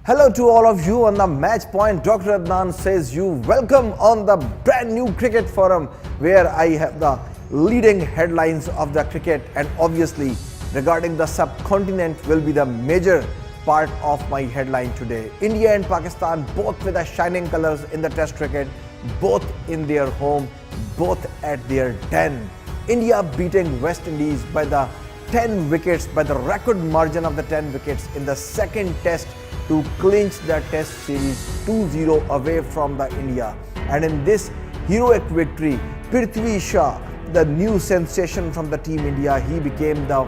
Hello to all of you on the Match Point. Dr. ADNAN says you welcome on the brand new cricket forum where I have the leading headlines of the cricket, and obviously regarding the subcontinent will be the major part of my headline today. India and Pakistan both with the shining colors in the test cricket, both in their home, both at their den. India beating West Indies by the 10 wickets, by the record margin of the 10 wickets in the second test to clinch the test series 2-0 away from the India. And in this heroic victory, Prithvi Shaw, the new sensation from the Team India, he became the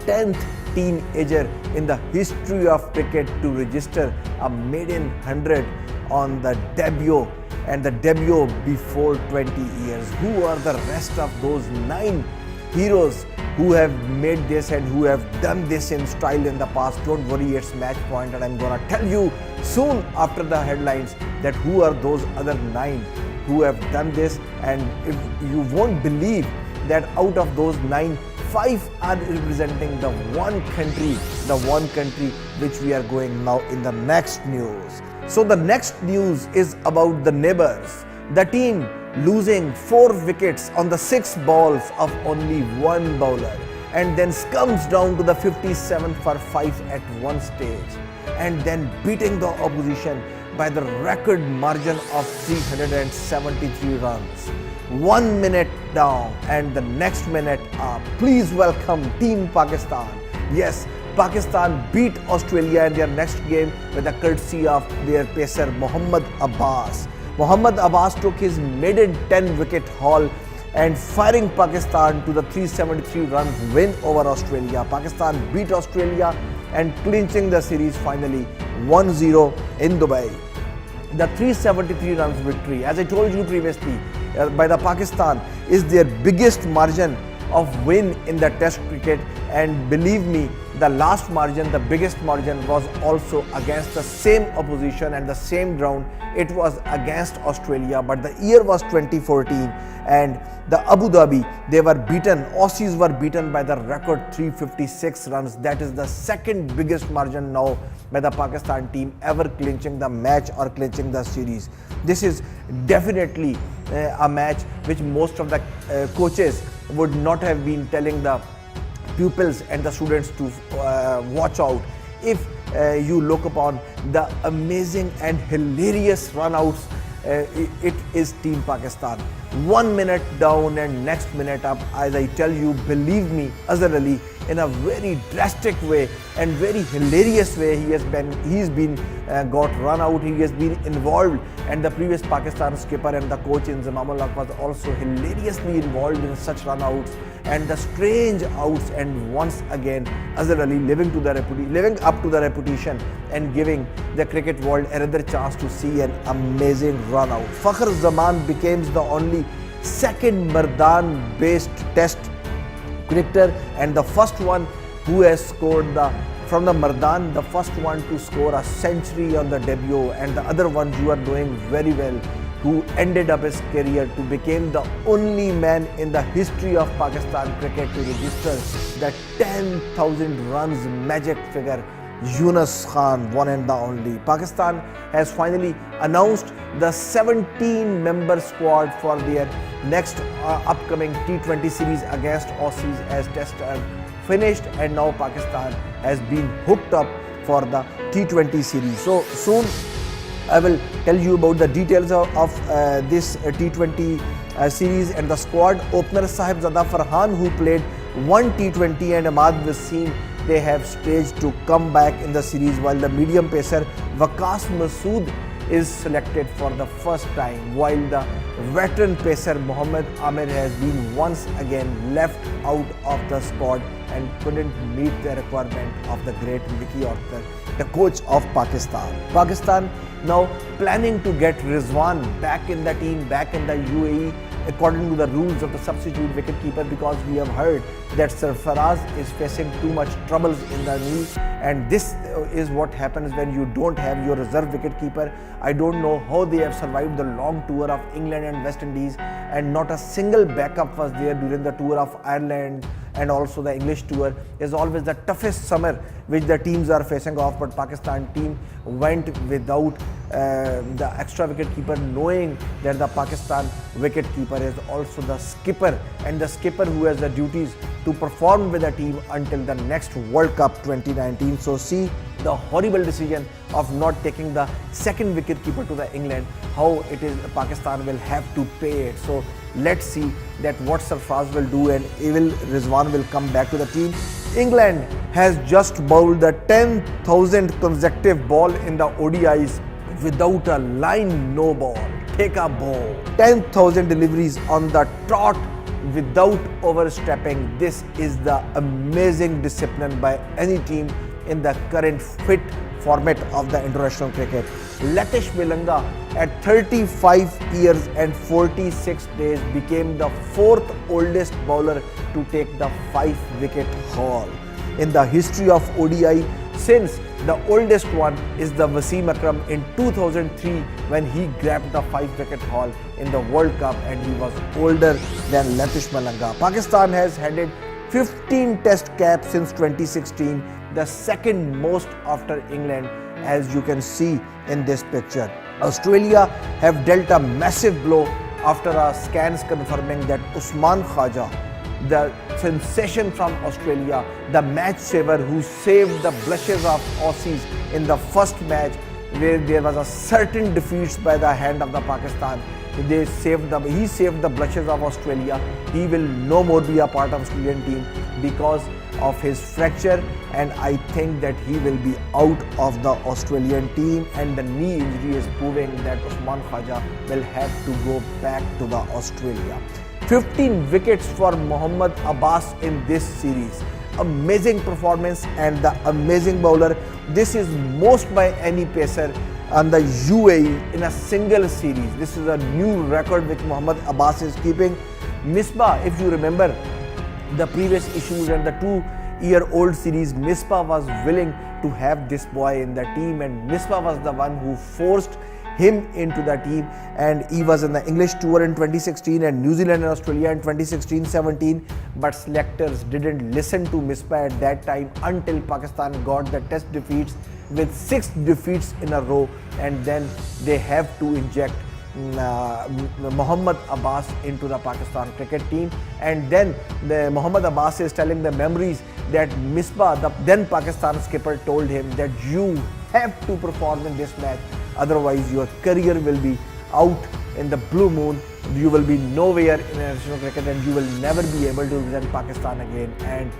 10th teenager in the history of cricket to register a maiden 100 on the debut, and the debut before 20 years. Who are the rest of those 9 heroes who have made this and who have done this in style in the past? Don't worry, it's Match Point, and I'm gonna tell you soon after the headlines that who are those other 9 who have done this. And if you won't believe that out of those 9, 5 are representing the one country which we are going now in the next news. So the next news is about the neighbors. The team losing 4 wickets on the 6 balls of only 1 bowler, and then comes down to the 57 for 5 at one stage, and then beating the opposition by the record margin of 373 runs. 1 minute down and the next minute up. Please welcome Team Pakistan. Yes, Pakistan beat Australia in their next game with the courtesy of their pacer Mohammad Abbas. Mohammad Abbas took his maiden 10-wicket haul and firing Pakistan to the 373 runs win over Australia. Pakistan beat Australia and clinching the series finally 1-0 in Dubai. The 373 runs victory, as I told you previously, by the Pakistan is their biggest margin of win in the test cricket, and believe me, the last margin, the biggest margin, was also against the same opposition and the same ground. It was against Australia, but the year was 2014, and the Abu Dhabi, they were beaten, Aussies were beaten by the record 356 runs. That is the second biggest margin now by the Pakistan team ever clinching the match or clinching the series. This is definitely a match which most of the coaches would not have been telling the pupils and the students to watch out. If you look upon the amazing and hilarious runouts, it is Team Pakistan. 1 minute down and next minute up. As I tell you, believe me, Azhar Ali, in a very drastic way and very hilarious way, he's been got run out. He has been involved, and the previous Pakistan skipper and the coach Inzamamullah was also hilariously involved in such run outs and the strange outs. And once again, Azhar Ali living up to the reputation and giving the cricket world another chance to see an amazing run out. Fakhr Zaman becomes the only second Mardan-based test cricketer and the first one who has scored from the Mardan, the first one to score a century on the debut, and the other ones you are doing very well, who ended up his career to become the only man in the history of Pakistan cricket to register the 10,000 runs magic figure. Yunus Khan, one and the only. Pakistan has finally announced the 17-member squad for their next upcoming T20 series against Aussies as test finished, and now Pakistan has been hooked up for the T20 series. So soon I will tell you about the details of this T20 series and the squad. Opener Sahibzada Farhan, who played 1 T20, and Ahmad Wasim, they have staged to come back in the series, while the medium pacer Waqas Masood is selected for the first time, while the veteran pacer Mohammad Amir has been once again left out of the squad and couldn't meet the requirement of the great Vicky Orkar, the coach of Pakistan. Pakistan now planning to get Rizwan back in the team, back in the UAE, according to the rules of the substitute wicketkeeper, because we have heard that Sarfaraz is facing too much troubles in the knee, and this is what happens when you don't have your reserve wicketkeeper. I don't know how they have survived the long tour of England and West Indies, and not a single backup was there during the tour of Ireland and also the English tour. Is always the toughest summer which the teams are facing off, but Pakistan team went without the extra wicket keeper, knowing that the Pakistan wicket keeper is also the skipper, and the skipper who has the duties to perform with the team until the next World Cup 2019. So see the horrible decision of not taking the second wicket keeper to the England, how it is Pakistan will have to pay it. So let's see that what Sarfraz will do, and Evil Rizwan will come back to the team. England has just bowled the 10,000th consecutive ball in the ODIs without a line, no ball. Take a ball. 10,000 deliveries on the trot without overstepping. This is the amazing discipline by any team in the current fit format of the international cricket. Latish Vilanga at 35 years and 46 days became the 4th oldest bowler to take the 5-wicket haul in the history of ODI, since the oldest one is the Wasim Akram in 2003 when he grabbed the 5-wicket haul in the World Cup, and he was older than Latish Vilanga. Pakistan has headed 15 test caps since 2016, the second most after England, as you can see in this picture. Australia have dealt a massive blow after scans confirming that Usman Khaja, the sensation from Australia, the match saver who saved the blushes of Aussies in the first match where there was a certain defeats by the hand of the Pakistan. He saved the blushes of Australia. He will no more be a part of Australian team because of his fracture, and I think that he will be out of the Australian team, and the knee injury is proving that Usman Khaja will have to go back to the Australia. 15 wickets for Mohammad Abbas in this series. Amazing performance and the amazing bowler. This is most by any pacer on the UAE in a single series. This is a new record which Mohammad Abbas is keeping. Misbah, if you remember the previous issues and the 2-year-old series, Misbah was willing to have this boy in the team, and Misbah was the one who forced him into the team, and he was in the English tour in 2016 and New Zealand and Australia in 2016-17, but selectors didn't listen to Misbah at that time until Pakistan got the test defeats with 6 defeats in a row, and then they have to inject Mohammad Abbas into the Pakistan cricket team. And then Mohammad Abbas is telling the memories that Misbah, the then Pakistan skipper, told him that you have to perform in this match, otherwise your career will be out in the blue moon. You will be nowhere in international cricket and you will never be able to represent Pakistan again. And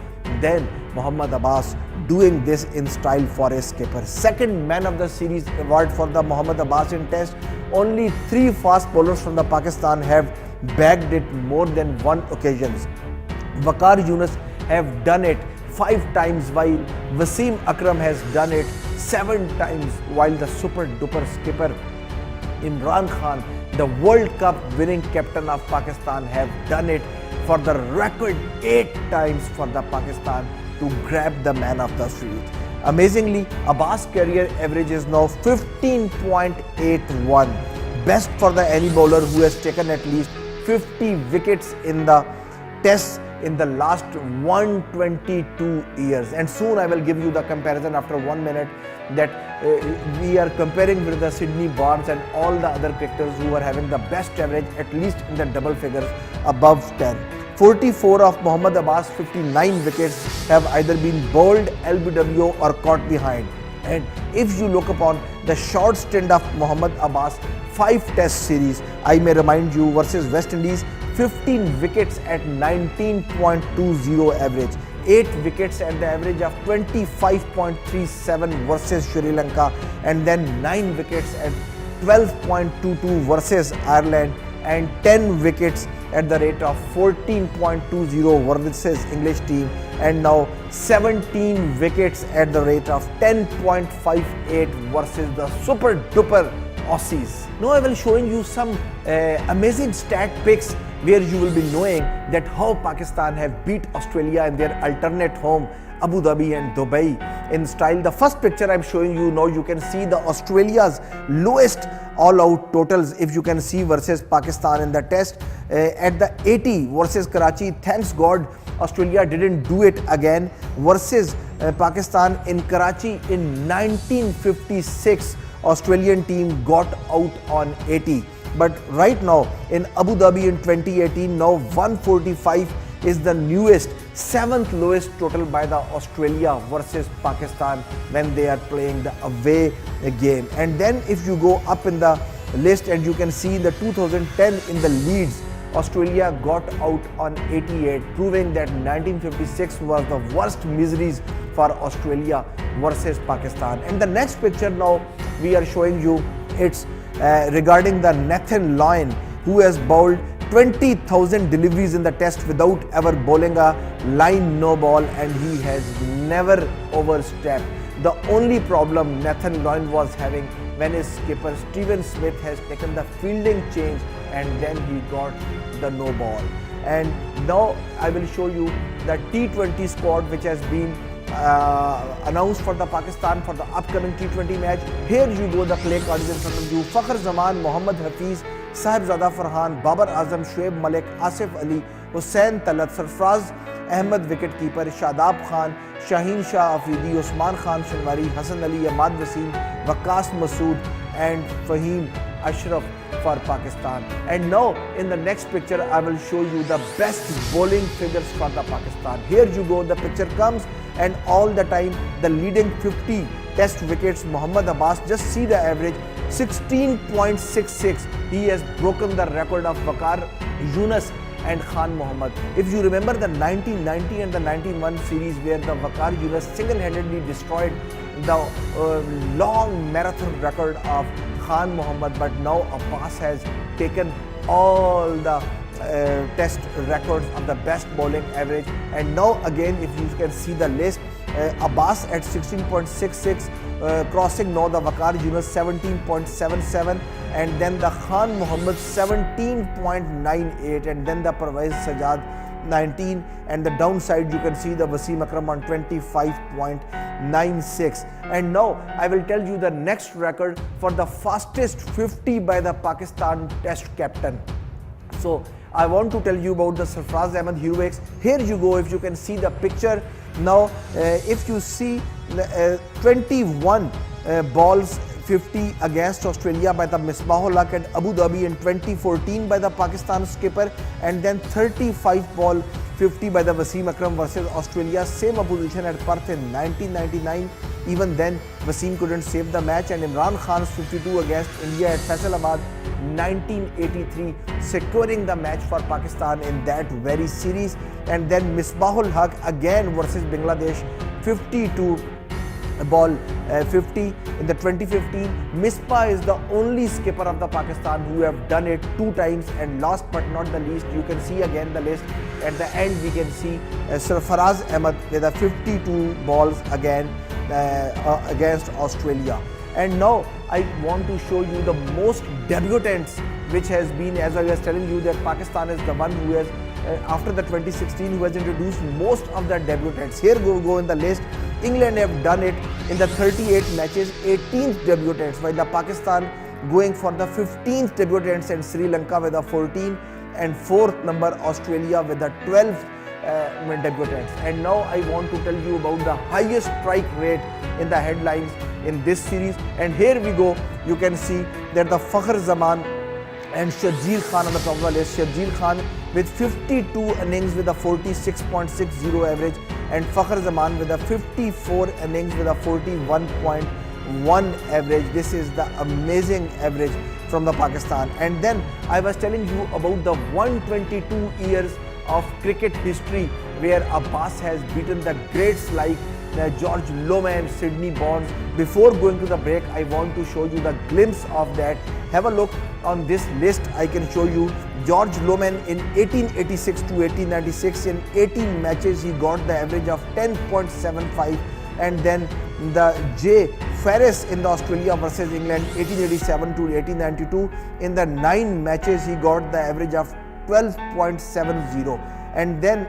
then Mohammad Abbas doing this in style for a skipper. Second man of the series award for the Mohammad Abbas in test. Only 3 fast bowlers from the Pakistan have bagged it more than one occasions. Waqar Yunus have done it 5 times, while Wasim Akram has done it 7 times, while the super duper skipper Imran Khan, the World Cup winning captain of Pakistan, have done it for the record 8 times for the Pakistan to grab the man of the series. Amazingly, Abbas' career average is now 15.81, best for the any bowler who has taken at least 50 wickets in the tests in the last 122 years. And soon I will give you the comparison after 1 minute that we are comparing with the Sydney Barnes and all the other cricketers who are having the best average at least in the double figures above 10. 44 of Mohammad Abbas' 59 wickets have either been bowled, LBW or caught behind. And if you look upon the short stint of Mohammad Abbas' 5 test series, I may remind you, versus West Indies, 15 wickets at 19.20 average, 8 wickets at the average of 25.37 versus Sri Lanka, and then 9 wickets at 12.22 versus Ireland, and 10 wickets at the rate of 14.20 versus English team, and now 17 wickets at the rate of 10.58 versus the super duper Aussies. Now I will showing you some amazing stat picks where you will be knowing that how Pakistan have beat Australia in their alternate home Abu Dhabi and Dubai in style. The first picture I'm showing you now, you can see the Australia's lowest all-out totals, if you can see, versus Pakistan in the test at the 80 versus Karachi. Thanks God, Australia didn't do it again versus Pakistan in Karachi in 1956. Australian team got out on 80. But right now in Abu Dhabi in 2018, now 145 is the newest, 7th lowest total by the Australia versus Pakistan when they are playing the away game. And then if you go up in the list and you can see the 2010 in the Leeds, Australia got out on 88, proving that 1956 was the worst miseries for Australia versus Pakistan. And the next picture now we are showing you, it's regarding the Nathan Lyon, who has bowled 20,000 deliveries in the test without ever bowling a line no ball, and he has never overstepped. The only problem Nathan Lyon was having when his skipper Steven Smith has taken the fielding change and then he got the no ball. And now I will show you the T20 squad which has been announced for the Pakistan for the upcoming T20 match. Here you go, the play card is in front of you. Fakhr Zaman, Mohammad Hafiz, Sahibzada Farhan, Babar Azam, Shoaib Malik, Asif Ali, Hussain Talat, Sarfraz Ahmed wicketkeeper, Shadab Khan, Shaheen Shah Afridi, Usman Khan Shanwari, Hassan Ali, Ahmad Wasim, Waqas Masood and Fahim Ashraf for Pakistan. And now in the next picture I will show you the best bowling figures for the Pakistan. Here you go, the picture comes, and all the time the leading 50 test wickets, Mohammad Abbas, just see the average 16.66. he has broken the record of Waqar Yunus and Khan Mohammad. If you remember the 1990 and the 91 series where the Waqar Yunus single-handedly destroyed the long marathon record of Khan Mohammad, but now Abbas has taken all the test records of the best bowling average. And now again, if you can see the list, Abbas at 16.66, crossing now the Waqar Yunus 17.77, and then the Khan Mohammad 17.98, and then the Parvez Sajjad 19, and the downside you can see the Wasim Akram on 25.96. And now I will tell you the next record for the fastest 50 by the Pakistan test captain. So I want to tell you about the Sarfraz Ahmed heroics. Here you go, if you can see the picture. Now if you see 21 balls 50 against Australia by the Misbahul Haq at Abu Dhabi in 2014 by the Pakistan skipper, and then 35 ball 50 by the Wasim Akram versus Australia, same opposition at Perth in 1999. Even then Wasim couldn't save the match, and Imran Khan's 52 against India at Faisalabad 1983, securing the match for Pakistan in that very series. And then Misbahul Haq again versus Bangladesh, 52 ball 50 in the 2015. Misbah is the only skipper of the Pakistan who have done it 2 times. And last but not the least, you can see again the list at the end. We can see Sarfaraz Ahmed with a 52 balls again against Australia. And now I want to show you the most debutants, which has been, as I was telling you, that Pakistan is the one who has after the 2016 who has introduced most of the debutants. Here go in the list. England have done it in the 38 matches, 18th debutants, while the Pakistan going for the 15th debutants, and Sri Lanka with the 14th, and 4th number Australia with the 12th debutants. And now I want to tell you about the highest strike rate in the headlines in this series. And here we go, you can see that the Fakhr Zaman and Sharjeel Khan on the top of the list. Sharjeel Khan with 52 innings with a 46.60 average, and Fakhr Zaman with a 54 innings with a 41.1 average. This is the amazing average from the Pakistan. And then I was telling you about the 122 years of cricket history where Abbas has beaten the greats like George Loman, Sydney Bonds. Before going to the break, I want to show you the glimpse of that. Have a look on this list. I can show you George Loman in 1886 to 1896. In 18 matches, he got the average of 10.75. And then the J. Ferris in the Australia versus England 1887 to 1892. In the 9 matches, he got the average of 12.70. And then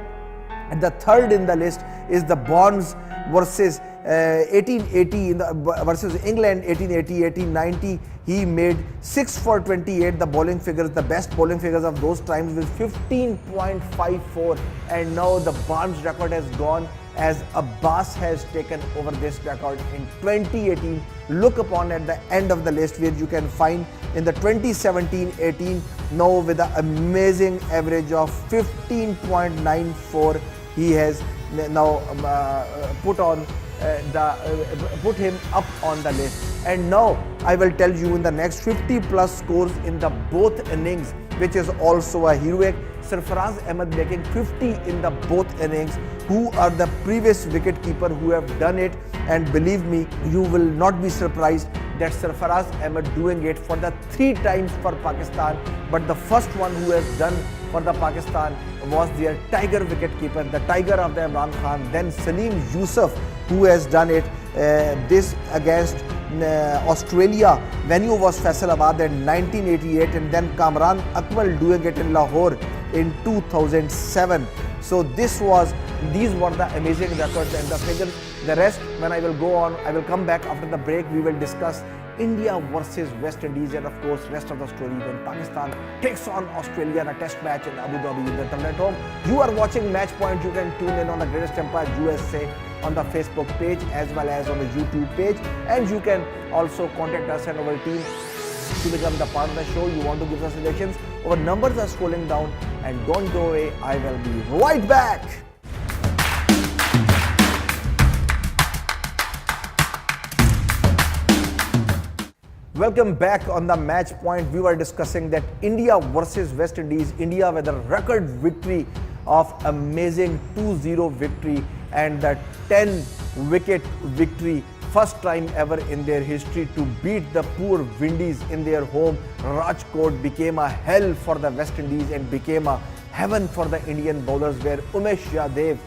the third in the list is the Bonds versus 1880 in the versus England, 1880, 1890, he made 6 for 28. The bowling figures, the best bowling figures of those times, with 15.54. And now the Barnes record has gone, as Abbas has taken over this record in 2018. Look upon at the end of the list, where you can find in the 2017-18, now with an amazing average of 15.94, he has now put him up on the list. And now I will tell you, in the next 50 plus scores in the both innings, which is also a heroic. Sarfaraz Ahmed making 50 in the both innings, who are the previous wicketkeeper who have done it. And believe me, you will not be surprised that Sarfaraz Ahmed doing it for the 3 times for Pakistan. But the first one who has done for the Pakistan was their tiger wicketkeeper, the tiger of the Imran Khan, then Salim Yusuf, who has done it. This against Australia, venue was Faisalabad in 1988, and then Kamran Akmal doing it in Lahore in 2007. So these were the amazing records and the figures. The rest, when I will go on, I will come back after the break. We will discuss India versus West Indies, and of course rest of the story when Pakistan takes on Australia in a test match in Abu Dhabi in the Talent Home. You are watching Match Point. You can tune in on the Greatest Empire USA on the Facebook page as well as on the YouTube page, and you can also contact us and our team to become the part of the show. You want to give us suggestions, our numbers are scrolling down, and don't go away. I will be right back. Welcome back on the Match Point. We were discussing that India versus West Indies. India with a record victory of amazing 2-0 victory and the 10 wicket victory. First time ever in their history to beat the poor Windies in their home. Rajkot became a hell for the West Indies and became a heaven for the Indian bowlers, where Umesh Yadav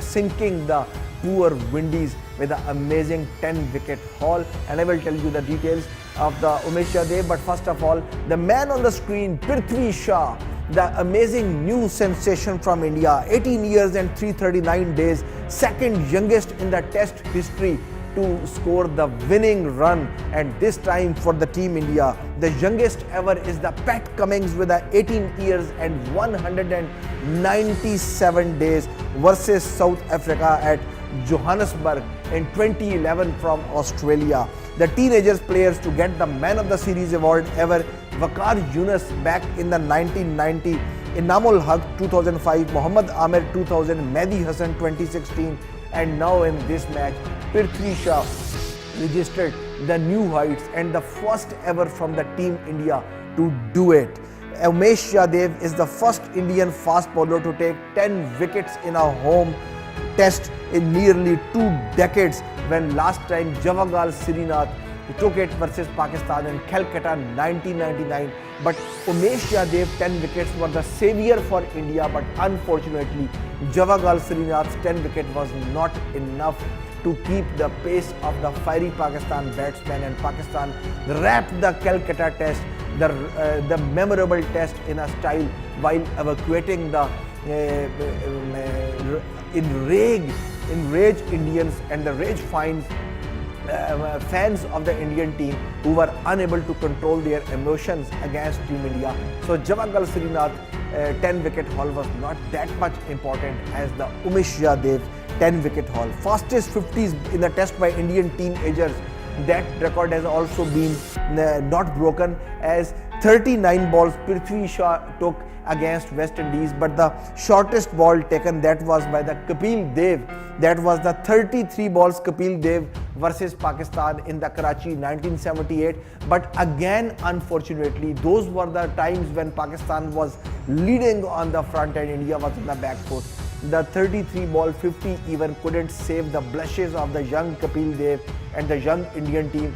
sinking the poor Windies with an amazing 10 wicket haul. And I will tell you the details of the Umesh Yadav. But first of all, the man on the screen, Prithvi Shaw, the amazing new sensation from India, 18 years and 339 days, second youngest in the test history to score the winning run. And this time for the team India, the youngest ever is the Pat Cummins with 18 years and 197 days versus South Africa at Johannesburg in 2011 from Australia. The teenagers players to get the Man of the Series award ever, Waqar Yunus back in the 1990, Inamul Haq 2005, Muhammad Amir 2000, Mehdi Hassan 2016, and now in this match, Prithvi Shaw registered the new heights and the first ever from the team India to do it. Umesh Yadav is the first Indian fast bowler to take 10 wickets in a home test in nearly 2 decades, when last time Javagal Srinath took it versus Pakistan in Calcutta 1999. But Umesh Yadav 10 wickets were the savior for India, but unfortunately Javagal Srinath's 10 wicket was not enough to keep the pace of the fiery Pakistan batsmen, and Pakistan wrapped the Calcutta test, the memorable test, in a style while evacuating the enraged Indians and the rage fans of the Indian team who were unable to control their emotions against Team India. So Javagal Srinath 10 wicket haul was not that much important as the Umesh Yadav 10 wicket haul. Fastest 50s in the test by Indian teenagers. That record has also been not broken, as 39 balls Prithvi Shaw took against West Indies, but the shortest ball taken, that was by the Kapil Dev. That was the 33 balls Kapil Dev versus Pakistan in the Karachi 1978. But again, unfortunately, those were the times when Pakistan was leading on the front and India was on the back foot. The 33 ball 50 even couldn't save the blushes of the young Kapil Dev and the young Indian team,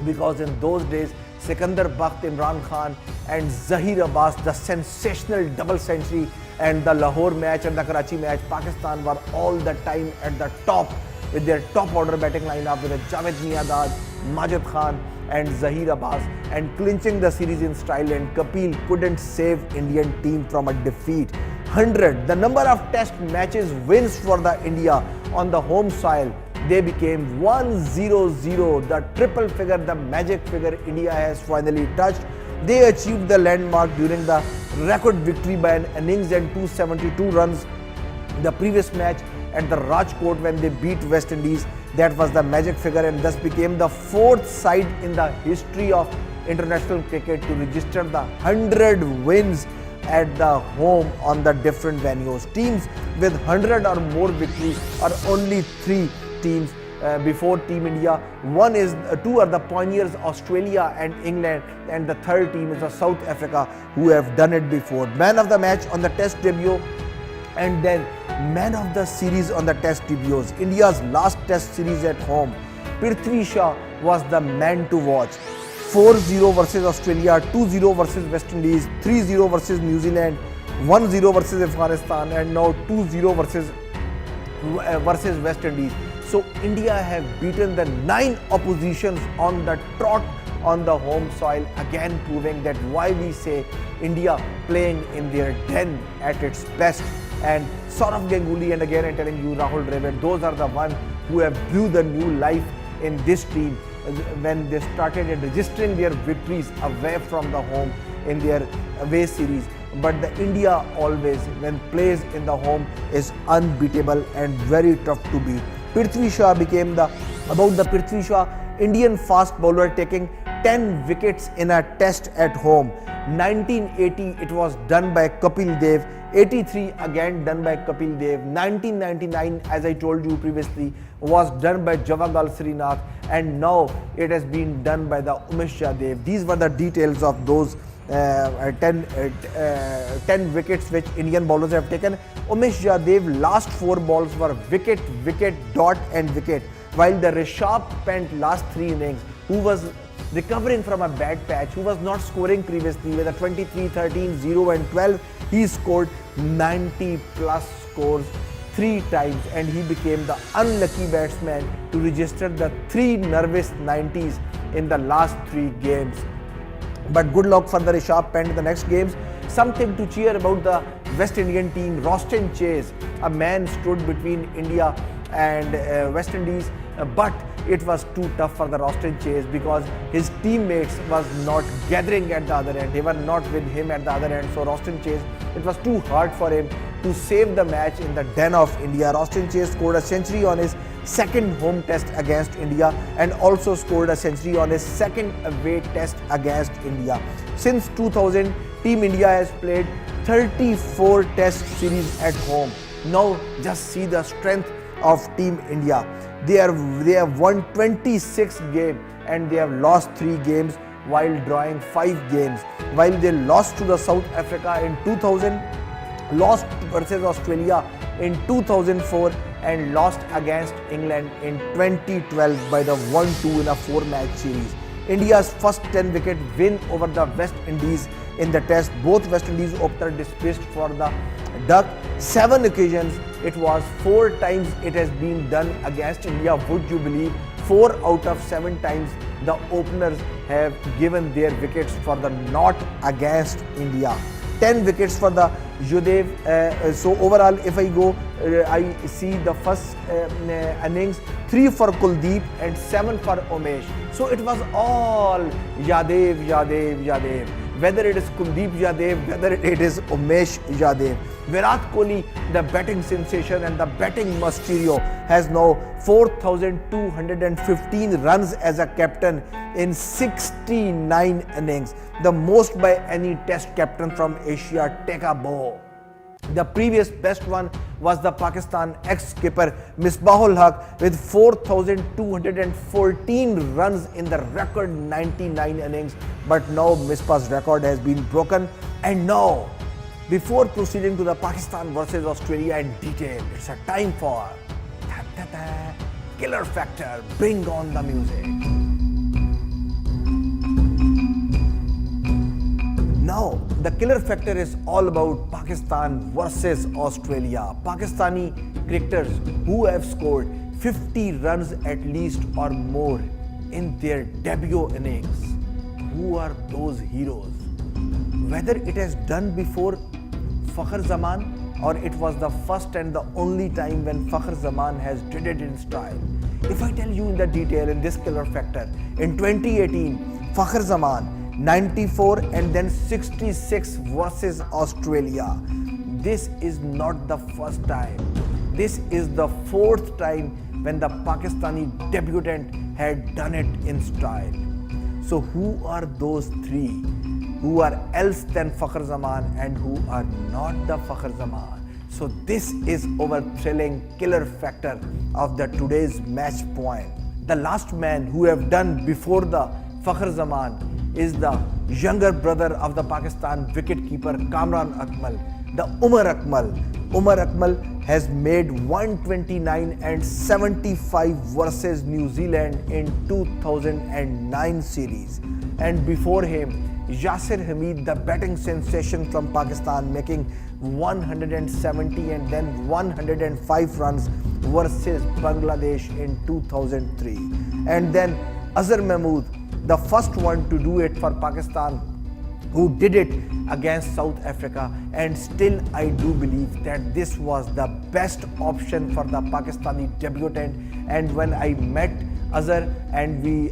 because in those days Sikandar Bakht, Imran Khan and Zahir Abbas, the sensational double century, and the Lahore match and the Karachi match, Pakistan were all the time at the top with their top order batting lineup with Javed Miandad, Majid Khan and Zahir Abbas, and clinching the series in style, and Kapil couldn't save Indian team from a defeat. 100, the number of test matches wins for the India on the home soil, they became 1-0-0, the triple figure, the magic figure India has finally touched. They achieved the landmark during the record victory by an innings and 272 runs. The previous match at the Rajkot when they beat West Indies, that was the magic figure, and thus became the fourth side in the history of international cricket to register the 100 wins at the home on the different venues. Teams with 100 or more victories are only 3 teams before Team India. Two are the pioneers, Australia and England, and the third team is the South Africa, who have done it before. Man of the match on the Test debut, and then man of the series on the Test debuts. India's last Test series at home, Prithvi Shaw was the man to watch. 4-0 versus Australia, 2-0 versus West Indies, 3-0 versus New Zealand, 1-0 versus Afghanistan, and now 2-0 versus West Indies. So India have beaten the 9 oppositions on the trot on the home soil, again proving that why we say India playing in their den at its best. And Saurav Ganguly, and again I'm telling you, Rahul Dravid, those are the ones who have blew the new life in this team when they started registering their victories away from the home in their away series. But the India always, when plays in the home, is unbeatable and very tough to beat. Prithvi Shaw became Prithvi Shaw, Indian fast bowler taking 10 wickets in a Test at home. 1980 it was done by Kapil Dev, 83 again done by Kapil Dev, 1999 as I told you previously was done by Javagal Srinath, and now it has been done by the Umesh Yadav. These were the details of those 10 wickets which Indian bowlers have taken. Umesh Yadav last 4 balls were wicket, wicket, dot and wicket, while the Rishabh Pant last 3 innings, who was recovering from a bad patch, who was not scoring previously with a 23, 13, 0 and 12, he scored 90 plus scores 3 times, and he became the unlucky batsman to register the 3 nervous 90s in the last 3 games. But good luck for the Rishabh Pant in the next games. Something to cheer about the West Indian team. Roston Chase, a man stood between India and West Indies, but it was too tough for the Roston Chase because his teammates was not gathering at the other end. They were not with him at the other end. So Roston Chase, it was too hard for him to save the match in the den of India. Roston Chase scored a century on his second home test against India and also scored a century on his second away test against India. Since 2000, Team India has played 34 test series at home. Now just see the strength of Team India. They have won 26 games and they have lost 3 games while drawing 5 games. While they lost to the South Africa in 2000, lost versus Australia in 2004 and lost against England in 2012 by the 1-2 in a 4-match series. India's first 10-wicket win over the West Indies in the test. Both West Indies opener dismissed for the duck. 7 occasions, it was 4 times it has been done against India. Would you believe? 4 out of 7 times the openers have given their wickets for the not against India. 10 wickets for the Yudev. So overall, if I go, I see the first innings 3 for Kuldeep and 7 for Umesh. So it was all Yadav, Yadav, Yadav. Whether it is Kuldeep Yadav, whether it is Umesh Yadav. Virat Kohli, the batting sensation and the batting Mysterio, has now 4,215 runs as a captain in 69 innings, the most by any test captain from Asia. Take a bow. The previous best one was the Pakistan ex-skipper Misbahul Haq with 4,214 runs in the record 99 innings. But now Misbah's record has been broken. And now, before proceeding to the Pakistan versus Australia in detail, it's a time for Killer Factor. Bring on the music. Now, the Killer Factor is all about Pakistan versus Australia. Pakistani cricketers who have scored 50 runs at least or more in their debut innings. Who are those heroes? Whether it has done before Fakhr Zaman or it was the first and the only time when Fakhr Zaman has did it in style. If I tell you in the detail in this killer factor, in 2018, Fakhr Zaman 94 and then 66 versus Australia. This is not the first time. This is the fourth time when the Pakistani debutant had done it in style. So who are those three who are else than Fakhr Zaman and who are not the Fakhr Zaman? So this is our thrilling killer factor of the today's match point. The last man who have done before the Fakhr Zaman is the younger brother of the Pakistan wicketkeeper Kamran Akmal, the Umar Akmal. Umar Akmal has made 129 and 75 versus New Zealand in 2009 series. And before him, Yasir Hamid, the batting sensation from Pakistan, making 170 and then 105 runs versus Bangladesh in 2003. And then Azhar Mahmood, the first one to do it for Pakistan, who did it against South Africa, and still I do believe that this was the best option for the Pakistani debutant. And when I met Azhar and we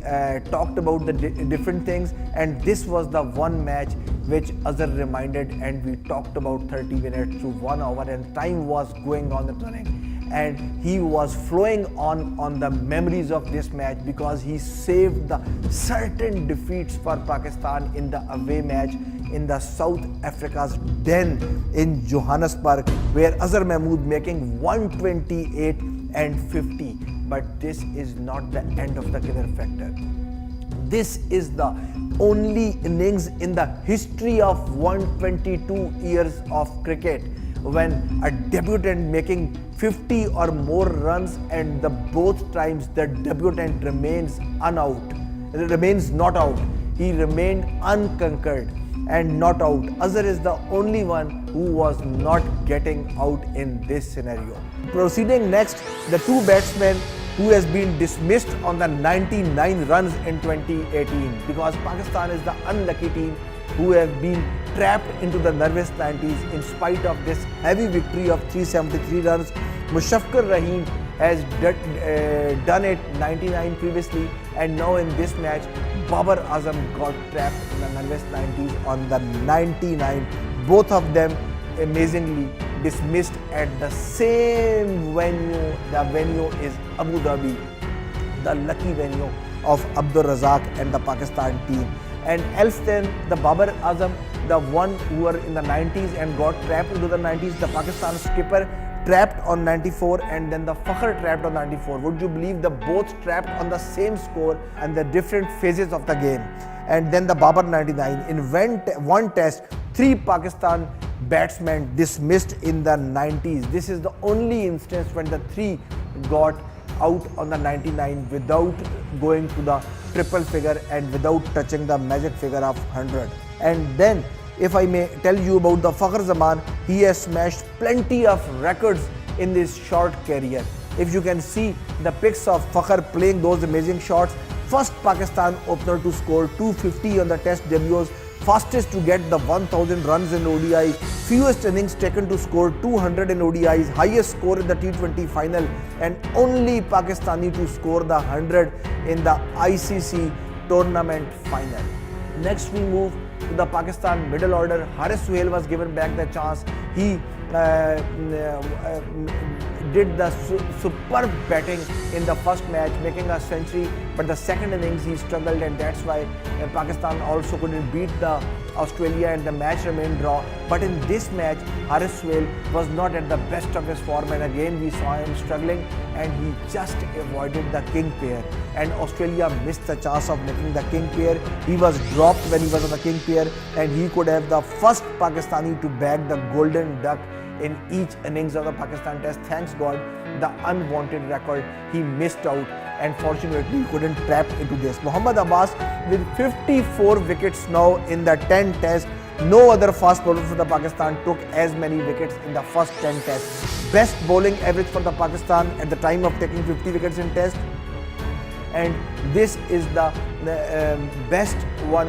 talked about the different things, and this was the one match which Azhar reminded, and we talked about 30 minutes to 1 hour, and time was going on the running. And he was flowing on the memories of this match because he saved the certain defeats for Pakistan in the away match in the South Africa's den in Johannesburg, where Azhar Mahmood making 128 and 50. But this is not the end of the killer factor. This is the only innings in the history of 122 years of cricket when a debutant making 50 or more runs, and the both times the debutant remains not out. He remained unconquered and not out. Azhar is the only one who was not getting out in this scenario. Proceeding next, the two batsmen who has been dismissed on the 99 runs in 2018, because Pakistan is the unlucky team who have been trapped into the nervous 90s in spite of this heavy victory of 373 runs. Mushafiqur Rahim has done it 99 previously, and now in this match Babar Azam got trapped in the nervous 90s on the 99. Both of them amazingly dismissed at the same venue. The venue is Abu Dhabi, the lucky venue of Abdur Razak and the Pakistan team. And else then the Babar Azam, the one who were in the 90s and got trapped into the 90s, the Pakistan skipper trapped on 94, and then the Fakhr trapped on 94. Would you believe the both trapped on the same score and the different phases of the game? And then the Babar 99. In one test, 3 Pakistan batsmen dismissed in the 90s. This is the only instance when the 3 got out on the 99 without going to the triple figure and without touching the magic figure of 100. And then if I may tell you about the Fakhr Zaman, he has smashed plenty of records in this short career. If you can see the pics of Fakhr playing those amazing shots, first Pakistan opener to score 250 on the test debuts, fastest to get the 1000 runs in ODI, fewest innings taken to score 200 in ODIs, highest score in the T20 final, and only Pakistani to score the 100 in the ICC tournament final. Next we move to the Pakistan middle order. Haris Suhail was given back the chance. He did the superb batting in the first match, making a century, but the second innings he struggled, and that's why Pakistan also couldn't beat the Australia and the match remained draw. But in this match, Haris Suhail was not at the best of his form, and again we saw him struggling, and he just avoided the king pair, and Australia missed the chance of making the king pair. He was dropped when he was on the king pair, and he could have the first Pakistani to bag the golden duck in each innings of the Pakistan test. Thanks God, the unwanted record, he missed out, and fortunately he couldn't trap into this. Mohammad Abbas with 54 wickets now in the 10 tests. No other fast bowler for the Pakistan took as many wickets in the first 10 tests. Best bowling average for the Pakistan at the time of taking 50 wickets in test. And this is the best one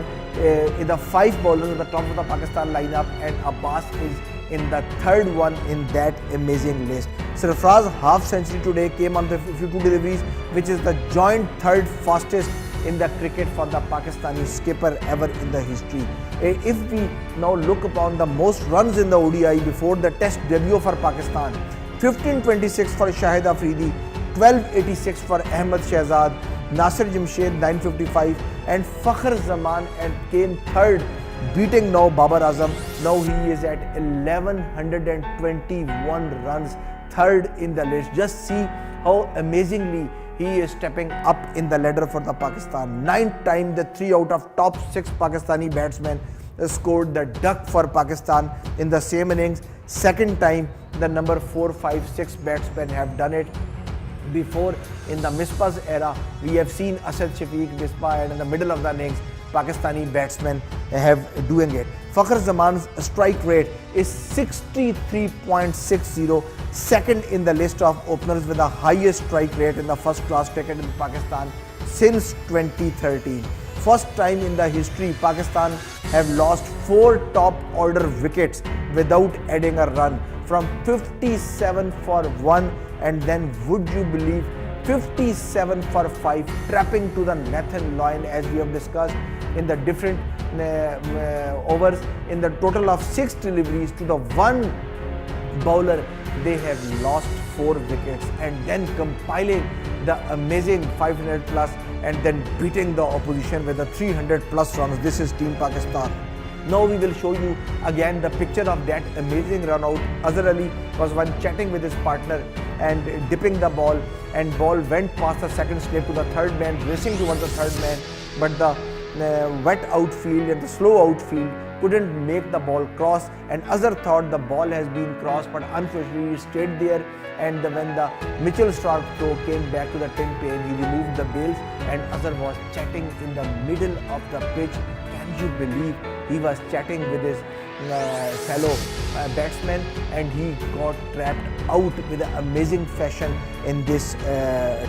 in the 5 bowlers at the top of the Pakistan lineup, and Abbas is in the third one in that amazing list. Sarfaraz half century today came on the 52 deliveries, which is the joint third fastest in the cricket for the Pakistani skipper ever in the history. If we now look upon the most runs in the ODI before the test debut for Pakistan, 1526 for Shahid Afridi, 1286 for Ahmed Shehzad, Nasir Jamshed 955 and Fakhr Zaman and came third, beating now Babar Azam. Now he is at 1121 runs, third in the list. Just see how amazingly he is stepping up in the ladder for the Pakistan. 9th time the 3 out of top 6 Pakistani batsmen scored the duck for Pakistan in the same innings. Second time the number 4, 5, 6 batsmen have done it. Before in the Misbah's era, we have seen Asad Shafiq, Misbah, and in the middle of the innings, Pakistani batsmen have doing it. Fakhr Zaman's strike rate is 63.60, second in the list of openers with the highest strike rate in the first class cricket in Pakistan since 2013. First time in the history, Pakistan have lost 4 top order wickets without adding a run, from 57 for 1 and then would you believe 57 for 5, trapping to the Nathan Lyon, as we have discussed in the different overs. In the total of 6 deliveries to the one bowler, they have lost 4 wickets and then compiling the amazing 500 plus and then beating the opposition with the 300 plus runs. This is Team Pakistan. Now we will show you again the picture of that amazing run out. Azhar Ali was one chatting with his partner and dipping the ball, and ball went past the second slip to the third man, racing towards the third man, but the wet outfield and the slow outfield couldn't make the ball cross, and Azhar thought the ball has been crossed, but unfortunately it stayed there. And when the Mitchell Stark throw came back to the tin pane, he removed the bails and Azhar was chatting in the middle of the pitch. Can you believe he was chatting with his fellow batsman and he got trapped out with an amazing fashion in this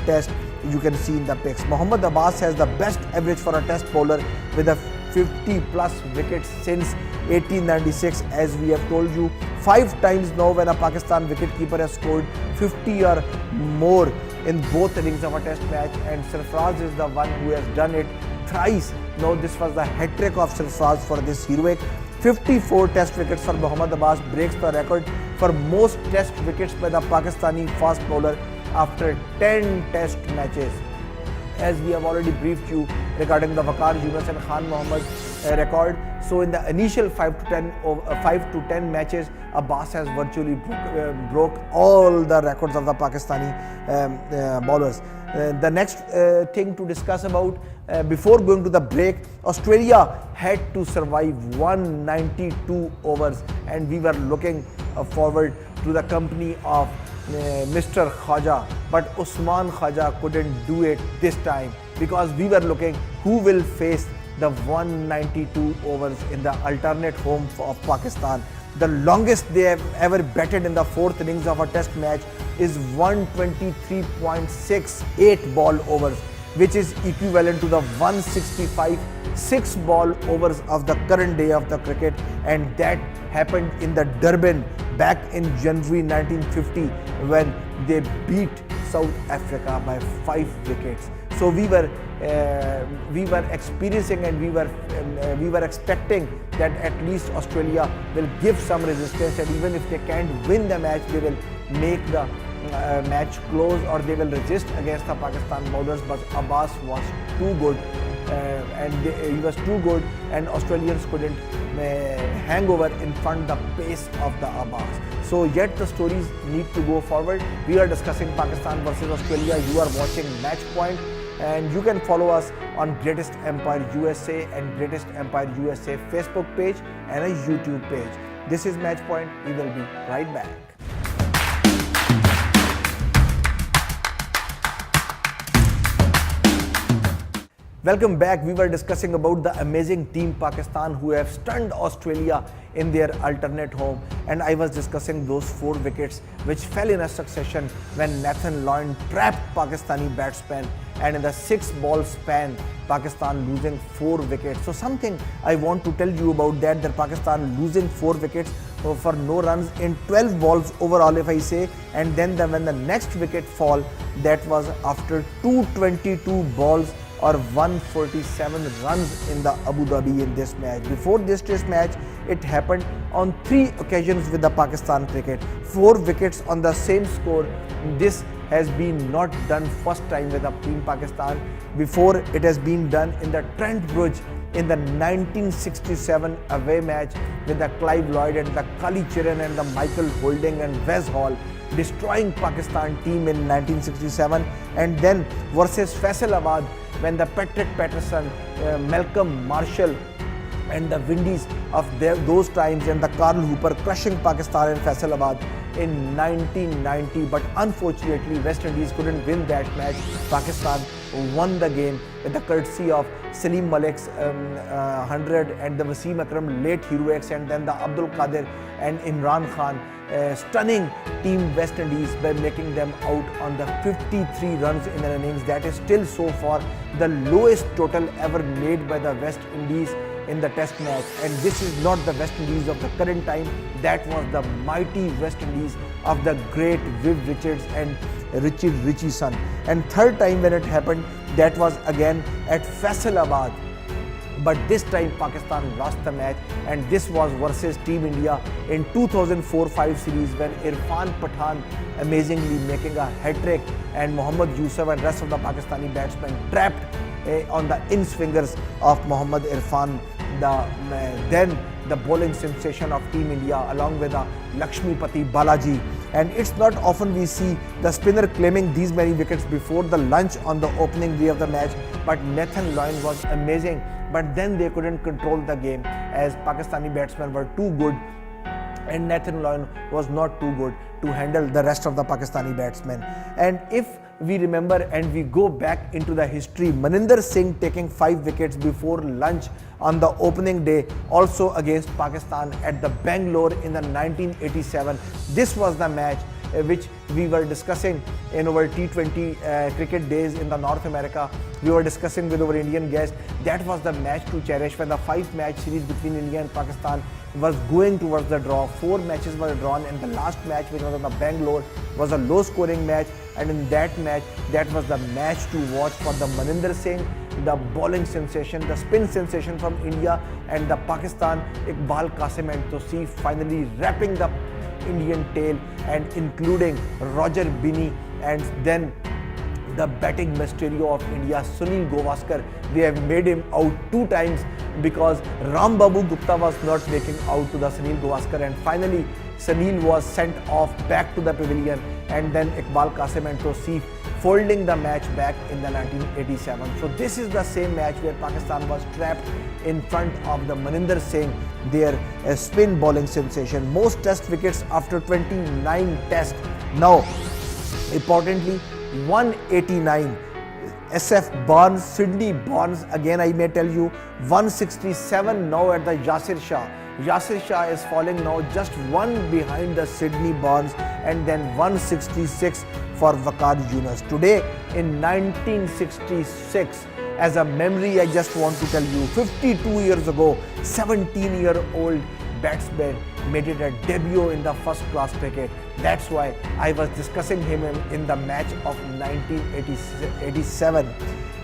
test. You can see in the pics. Mohammad Abbas has the best average for a test bowler with a 50 plus wickets since 1896, as we have told you. 5 times now when a Pakistan wicketkeeper has scored 50 or more in both innings of a test match, and Sarfaraz is the one who has done it thrice. Now this was the hat-trick of Sarfaraz for this heroic. 54 test wickets for Mohammad Abbas breaks the record for most test wickets by the Pakistani fast bowler after 10 test matches. As we have already briefed you regarding the Waqar Yunus and Khan Mohammad record, so in the initial 5 to 10 matches, Abbas has virtually broke all the records of the Pakistani bowlers. The next thing to discuss about before going to the break, Australia had to survive 192 overs, and we were looking forward to the company of Mr. Khaja, but Usman Khaja couldn't do it this time, because we were looking who will face the 192 overs in the alternate home of Pakistan. The longest they have ever batted in the 4th innings of a test match is 123.68 ball overs, which is equivalent to the 165 6 ball overs of the current day of the cricket, and that happened in the Durban back in January 1950 when they beat South Africa by 5 wickets. So we were experiencing and we were expecting that at least Australia will give some resistance, and even if they can't win the match, they will make the match close or they will resist against the Pakistan bowlers. But Abbas was too good, he was too good, and Australians couldn't hang over in front the pace of the Abbas. So yet the stories need to go forward. We are discussing Pakistan versus Australia. You are watching Match Point, and you can follow us on Greatest Empire USA and Greatest Empire USA Facebook page and a YouTube page. This is Match Point. We will be right back. Welcome back. We were discussing about the amazing team Pakistan who have stunned Australia in their alternate home, and I was discussing those 4 wickets which fell in a succession when Nathan Lyon trapped Pakistani batsmen, and in the 6-ball span Pakistan losing 4 wickets. So something I want to tell you about that Pakistan losing 4 wickets for no runs in 12 balls overall, if I say, and then when the next wicket fall, that was after 222 balls or 147 runs in the Abu Dhabi in this match. Before this test match, it happened on 3 occasions with the Pakistan cricket. 4 wickets on the same score. This has been not done first time with the team Pakistan. Before, it has been done in the Trent Bridge in the 1967 away match with the Clive Lloyd and the Kali Chiran and the Michael Holding and Wes Hall destroying Pakistan team in 1967, and then versus Faisalabad when the Patrick Patterson, Malcolm Marshall and the Windies of those times and the Carl Hooper crushing Pakistan in Faisalabad in 1990, but unfortunately West Indies couldn't win that match. Pakistan won the game with the courtesy of Salim Malik's 100 and the Wasim Akram late heroics, and then the Abdul Qadir and Imran Khan stunning team West Indies by making them out on the 53 runs in an innings. That is still so far the lowest total ever made by the West Indies in the test match, and this is not the West Indies of the current time. That was the mighty West Indies of the great Viv Richards and Richard Richardson. And third time when it happened, that was again at Faisalabad, but this time Pakistan lost the match, and this was versus Team India in 2004-5 series when Irfan Pathan amazingly making a hat-trick and Mohammad Yusuf and rest of the Pakistani batsmen trapped on the in-swingers of Mohammad Irfan, then the bowling sensation of Team India along with the Lakshmipati Balaji. And it's not often we see the spinner claiming these many wickets before the lunch on the opening day of the match, but Nathan Lyon was amazing, but then they couldn't control the game as Pakistani batsmen were too good and Nathan Lyon was not too good to handle the rest of the Pakistani batsmen. And if we remember and we go back into the history, Maninder Singh taking 5 wickets before lunch on the opening day also against Pakistan at the Bangalore in the 1987. This was the match which we were discussing in our T20 cricket days in the North America. We were discussing with our Indian guest. That was the match to cherish when the 5-match series between India and Pakistan was going towards the draw. 4 matches were drawn, and the last match, which was on the Bangalore, was a low-scoring match. And in that match, that was the match to watch for the Maninder Singh, the bowling sensation, the spin sensation from India, and the Pakistan Iqbal Qasim and Tosif finally wrapping the Indian tail and including Roger Binney, and then the batting mysterio of India, Sunil Gavaskar. They have made him out 2 times because Ram Babu Gupta was not making out to the Sunil Gavaskar, and finally Sunil was sent off back to the pavilion, and then Iqbal Qasim and Tosif folding the match back in the 1987. So this is the same match where Pakistan was trapped in front of the Maninder Singh, their spin bowling sensation. Most test wickets after 29 tests. Now, importantly, 189. SF Barnes, Sydney Barnes, again I may tell you, 167 now at the Yasir Shah. Yasir Shah is falling now just 1 behind the Sydney Barnes, and then 166 for Waqar Yunus. Today in 1966, as a memory I just want to tell you, 52 years ago, 17-year-old batsman made it a debut in the first-class cricket. That's why I was discussing him in the match of 1987.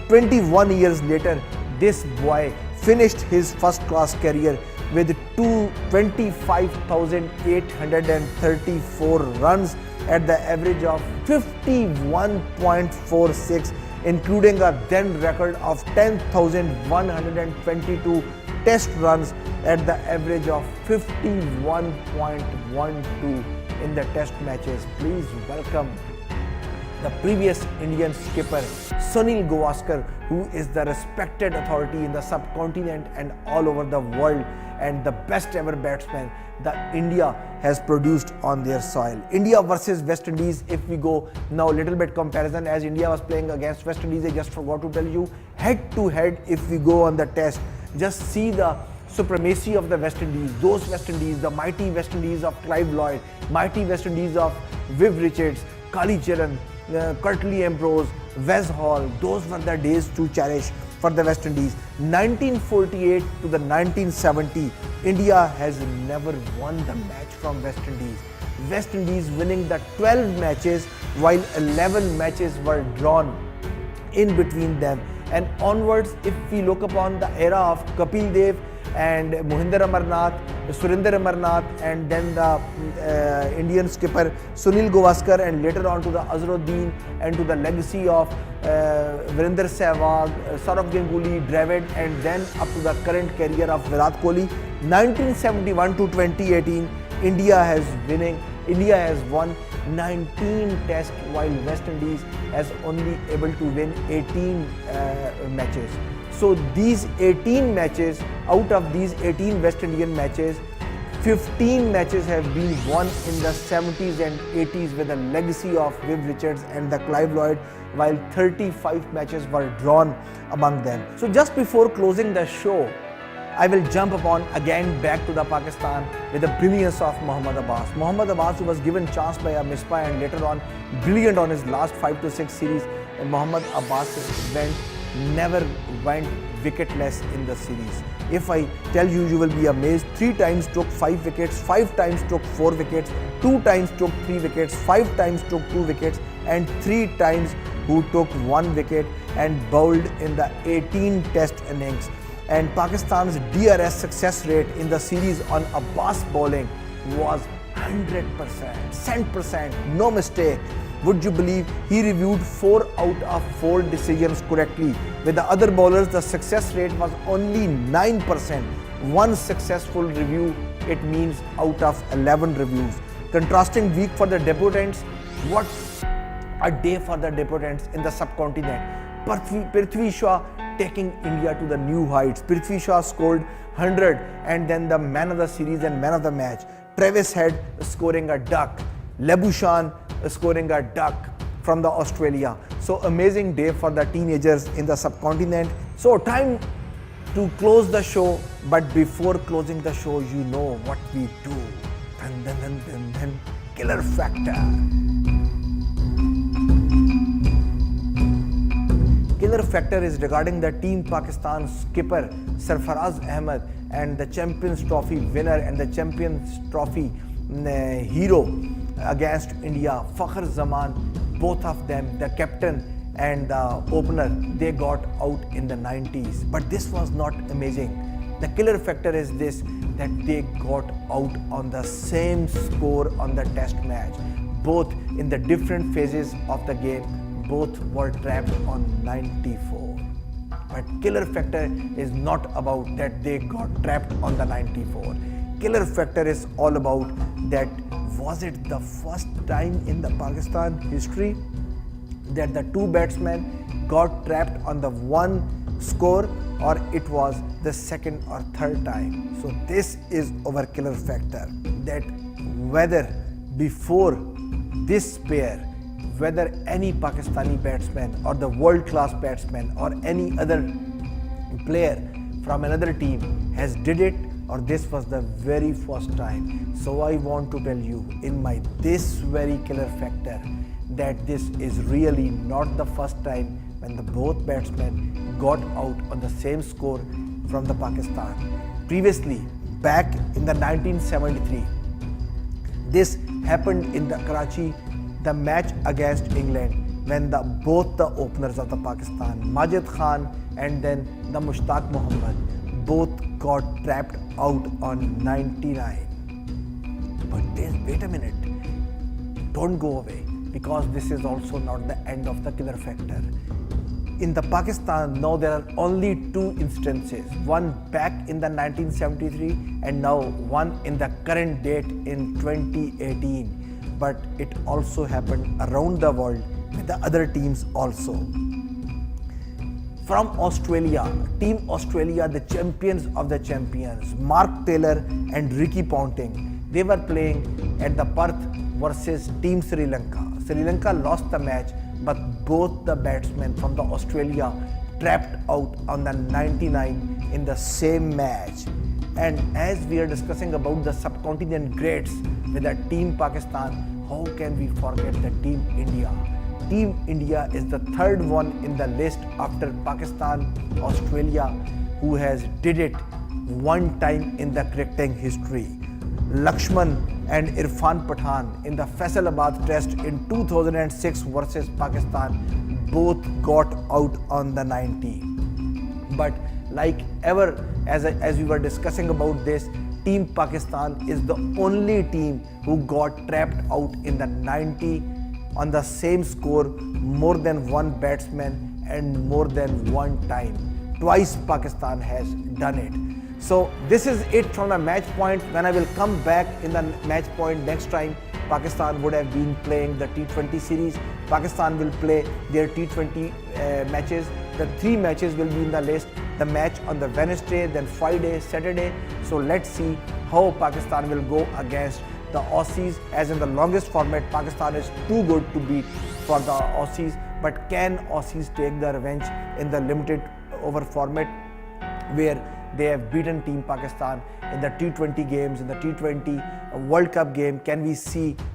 21 years later, this boy finished his first-class career with 25,834 runs at the average of 51.46, including a then record of 10,122 test runs at the average of 51.12 in the test matches. Please welcome the previous Indian skipper Sunil Gavaskar, who is the respected authority in the subcontinent and all over the world, and the best ever batsman that India has produced on their soil. India versus West Indies, if we go now a little bit comparison, as India was playing against West Indies, I just forgot to tell you, head to head, if we go on the test, just see the supremacy of the West Indies, those West Indies, the mighty West Indies of Clive Lloyd, mighty West Indies of Viv Richards, Kali Chiran, Curtly Ambrose, Wes Hall. Those were the days to cherish for the West Indies. 1948 to the 1970, India has never won the match from West Indies. West Indies winning the 12 matches while 11 matches were drawn in between them. And onwards, if we look upon the era of Kapil Dev and Mohinder Amarnath, Surinder Amarnath, and then the Indian skipper Sunil Gavaskar, and later on to the Azharuddin, and to the legacy of Virender Sehwag, Saurav Ganguly, Dravid, and then up to the current career of Virat Kohli. 1971 to 2018, India has won 19 tests while West Indies has only able to win 18 matches. So these 18 matches, out of these 18 West Indian matches, 15 matches have been won in the 70s and 80s with the legacy of Viv Richards and the Clive Lloyd, while 35 matches were drawn among them. So just before closing the show, I will jump upon again back to the Pakistan with the brilliance of Mohammad Abbas. Mohammad Abbas, who was given chance by a Misbah and later on brilliant on his last 5 to 6 series, and Mohammad Abbas never went wicketless in the series. If I tell you, you will be amazed. 3 times took 5 wickets, 5 times took 4 wickets, 2 times took 3 wickets, 5 times took 2 wickets, and 3 times who took 1 wicket and bowled in the 18 test innings. And Pakistan's DRS success rate in the series on Abbas bowling was 100%, 100%, no mistake. Would you believe he reviewed 4 out of 4 decisions correctly? With the other bowlers, the success rate was only 9%. 1 successful review, it means out of 11 reviews. Contrasting week for the debutants. What a day for the debutants in the subcontinent. Prithvi Shaw taking India to the new heights. Prithvi Shaw scored 100 and then the man of the series and man of the match. Travis Head scoring a duck. Labuschagne scoring a duck from the Australia. So amazing day for the teenagers in the subcontinent. So time to close the show, but before closing the show, you know what we do. Then killer factor. Killer factor is regarding the Team Pakistan skipper Sarfaraz Ahmed and the Champions Trophy winner and the Champions Trophy hero against India, Fakhr Zaman. Both of them, the captain and the opener, they got out in the 90s. But this was not amazing. The killer factor is this, that they got out on the same score on the test match. Both in the different phases of the game, both were trapped on 94. But killer factor is not about that they got trapped on the 94. Killer factor is all about that, was it the first time in the Pakistan history that the 2 batsmen got trapped on the 1 score, or it was the 2nd or 3rd time. So this is our killer factor, that whether before this pair, whether any Pakistani batsman or the world-class batsman or any other player from another team has did it, or this was the very first time. So I want to tell you in my this very killer factor that this is really not the first time when the both batsmen got out on the same score from the Pakistan. Previously, back in the 1973, this happened in the Karachi, the match against England, when both the openers of the Pakistan, Majid Khan and then the Mushtaq Muhammad, both got trapped out on 99. But wait a minute, don't go away, because this is also not the end of the killer factor. In the Pakistan, now there are only 2 instances, one back in the 1973 and now one in the current date in 2018. But it also happened around the world with the other teams also. From Australia, Team Australia, the champions of the champions, Mark Taylor and Ricky Ponting, they were playing at the Perth versus Team Sri Lanka. Sri Lanka lost the match, but both the batsmen from the Australia trapped out on the 99 in the same match. And as we are discussing about the subcontinent greats with the Team Pakistan, how can we forget the Team India? Team India is the third one in the list after Pakistan, Australia, who has did it one time in the cricketing history. Lakshman and Irfan Pathan in the Faisalabad Test in 2006 versus Pakistan both got out on the 90. But like ever, as we were discussing about this, Team Pakistan is the only team who got trapped out in the 90 on the same score more than one batsman and more than one time. Twice Pakistan has done it. So this is it from the match point. When I will come back in the match point next time, Pakistan would have been playing the T20 series. Pakistan will play their T20 matches. The 3 matches will be in the list. The match on the Wednesday, then Friday, Saturday. So let's see how Pakistan will go against the Aussies. As in the longest format, Pakistan is too good to beat for the Aussies. But can Aussies take the revenge in the limited over format where they have beaten Team Pakistan in the T20 games, in the T20 World Cup game?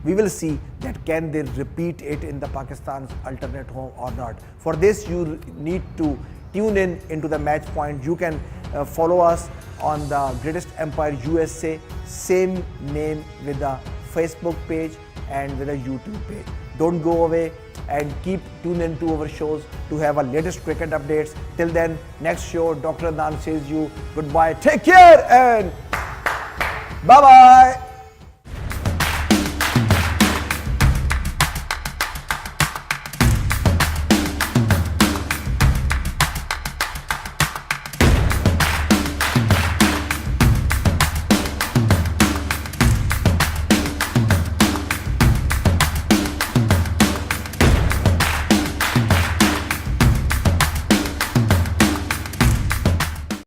We will see that can they repeat it in the Pakistan's alternate home or not. For this, you need to tune in into the match point. You can follow us on the Greatest Empire USA, same name with the Facebook page and with a YouTube page. Don't go away and keep tuned into our shows to have our latest cricket updates. Till then, next show, Dr. ADNAN says you goodbye. Take care and bye-bye.